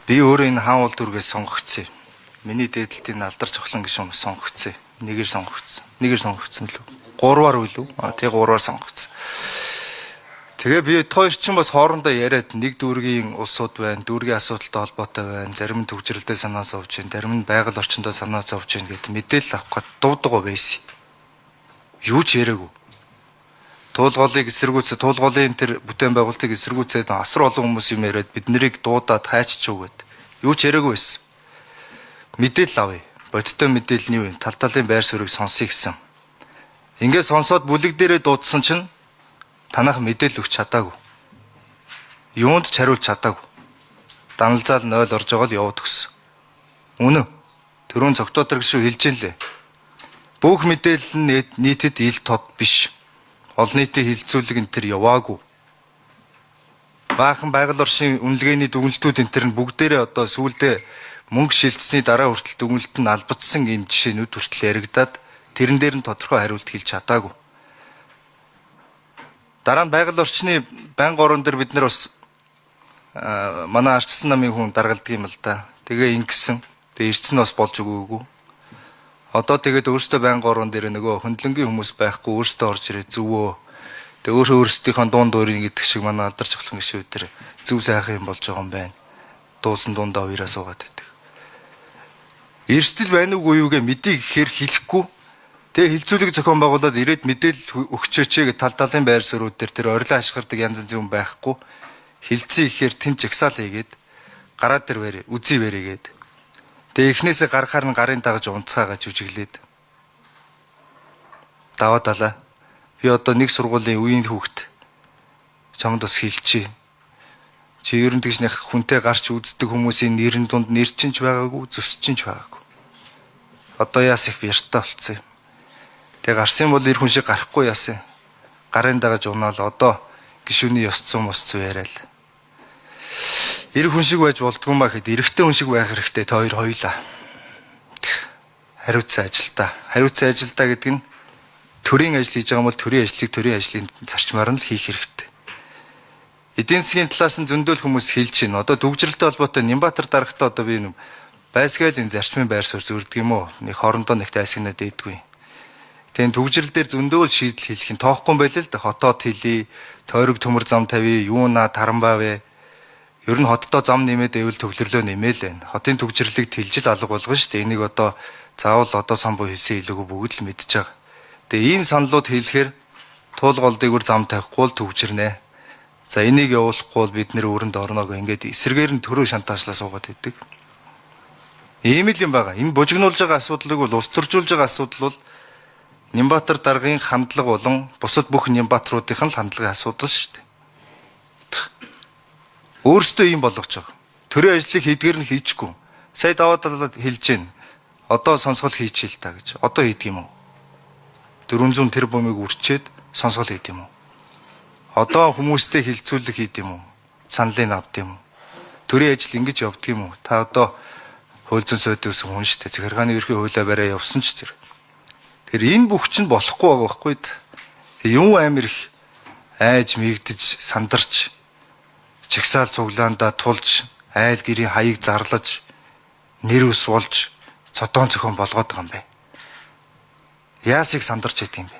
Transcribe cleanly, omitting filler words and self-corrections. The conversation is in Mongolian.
Би өөрөө энэ хаан уул дүргээс сонгогдсон. Миний дээдлтийн алдар цохлон гişүн сонгогдсон. Нэгээр сонгогдсон лөө. 3-аар үлээ. Тэгээ 3-аар сонгогдсон. Тэгээ би хоёр ч бас хоорондоо яриад нэг дүүргийн улсууд байна, дүүргийн асуудалтай холбоотой байна, зарим нь төвчрэлтэй санаа зовж байна, зарим нь байгаль орчиндөө санаа зовж байна гэдэг мэдээлэл авах гээд дуудагаа байсан. Юу ч яриаггүй. Туулгуулыг эсэргүүцээ, туулгуулын тэр бүтээн байгуулалтыг эсэргүүцээд асар олон хүмүүс юм яриад бид нарыг дуудаад хайччихв гэд. Юу ч яриаггүй байсан. Мэдээлэл авъя. Бодиттой мэдээлэл нь юу вэ? Тал талын байр суурийг сонсъё гэсэн. Ингээд сонсоод бүлэг дээрээ дуудсан чинь танах мэдээлэл өгч чадаагүй. Юунд ч хариулж чадаагүй. Даналзаал 0 орж байгаа л яваад өгсөн. Үнэн. Төрөн цогтоотор гişүү хэлж ин лээ. Бүх мэдээлэл нь нийтэд ил тод биш. Олон нийтийн хилцүүлэг энэ төр яваагүй. Баахан байгаль орчны үнэлгээний дүгнэлтүүд энэ төр нь бүгдээрээ одоо сүүлдээ мөнгө шилжсэний дараа хүртэл дүгнэлт нь албадсан юм жишээнүүд хүртэл яригадаад тэрэн дээр нь тодорхой хариулт хэлж чадаагүй. Дараа нь байгаль орчны байнгын орон дээр бид нар бас манай арчсан намын хүн даргалдаг юм л да. Тэгээ ингэсэн. Тэгээ ирцэн бас болж өгөөгүй. Одоо тэгээд өөрөөсөө байнгын орон дээр нөгөө хөндлөнгийн хүмүүс байхгүй өөрөөсөө орж ирээ зөвөө. Тэгээ өөрсдийнхөө дуун дуурийн гэдэг шиг манай алдар цохлон гişүү дээр зөв сайхан юм болж байгаа юм байна. Дуусан дундаа уяраа суугаад байдаг. Эрсдэл байна уугүй юугээ мэдээ гэхээр хэлэхгүй. Тэгээ хилцүүлэг зохион байгуулад ирээд мэдээлэл өгчөөч гэж тал талын байр суурьуд дээр тэр орилон ашгардаг янз янзын хүн байхгүй. Хилцээ ихээр тэн жагсаал хийгээд гараад тэр барь үзий барьгээд. Тэгээ эхнээсээ гарахаар нь гарын дагаж унцгаагаа жүжиглээд. Даваа далаа. Би одоо нэг сургуулийн үеийн хүүхэд чамд бас хэлчихье. Чи ерөн тэгшнийх хүнтэй гарч үздэг хүмүүсийн нэрэн дунд нэрчинч байгаагүй, зүсчинч байгаагүй. Одоо яас их бяртаа болцсон юм. Тэгээ гарсан бол ир хүн шиг гарахгүй яасан. Гарын дагаж унаал одоо гişүний ёс зүйн мос зүй яриад. Ир хүн шиг байж болдгүй маа гэхэд эрэгтэй хүн шиг байх хэрэгтэй та хоёр хоёлаа. Хариуцсан ажилдаа. Хариуцсан ажилдаа гэдэг нь төрийн ажил хийж байгаа бол төрийн ажлын зарчмаар нь л хийх хэрэгтэй. Эдийн засгийн талаас нь зөндөл хүмүүс хэлж байна. Одоо төвжрэлтэй холбоотой Нямбатар дарагтаа одоо би байсгаал энэ зарчмын байр суурь зөрдөг юм уу? Нэг хоорондоо нэг тайсагнаад дээдгүй. Тэгээд төвжрэл дээр зөндөл шийдэл хэлэх нь тоохгүй юм байл л да. Хотоод хэлий, тойрог төмөр зам тавья, юуна тарамбавэ. Ер нь хотдоо зам нэмээд байвал төвлөрлөө нэмээл байна. Хотын төвжрлийг тэлжил алга болгоно шүү дээ. Энийг одоо заавал одоо самбуу хийсэн илүүгүй бүгд л мэдж байгаа. Тэгээ ийм саналууд хэлэхээр туулгалдыг үр зам тавихгүй л төвжирнэ. За энийг явуулахгүй бол бид нэр өрөнд орног ингээд эсрэгээр нь төрөө шантаачлаа суугаад идэг. Ийм л юм байгаа. Энэ бужигнуулж байгаа асуудлыг бол ус төржүүлж байгаа асуудал бол Нямбатар даргын хандлага болон бусад бүх Нямбатруудын л хандлагын асуудал шүү дээ. Өөрөөсөө ийм болгож байгаа. Төрийн ажлыг хийдгэр нь хийчихгүй. Сая даваа далаад хэлж гин. Одоо сонсгол хийчихэл та гэж. Одоо хийдэг юм уу? 400 тэрбумыг үрчээд сонсгол хийдэг юм уу? Одоо хүмүүстэй хилцүүлэг хийдэг юм уу? Саналыг авдаг юм уу? Төрийн ажил ингэж явдаг юм уу? Та одоо хууль зүйн суурь дэвсэн хүн шүү дээ. Захиргааны ерхий хуулиа бариа явсан ч тэр. Тэр энэ бүх чинь болохгүй байгаа байхгүй. Тэг юм амир их айж мигдэж сандарч чагсаал цуглаандаа тулж айл гэрийн хаяг зарлаж нэр ус болж цодон цохон болгоод байгаа юм бэ. Яасыг сандарч идэв юм бэ?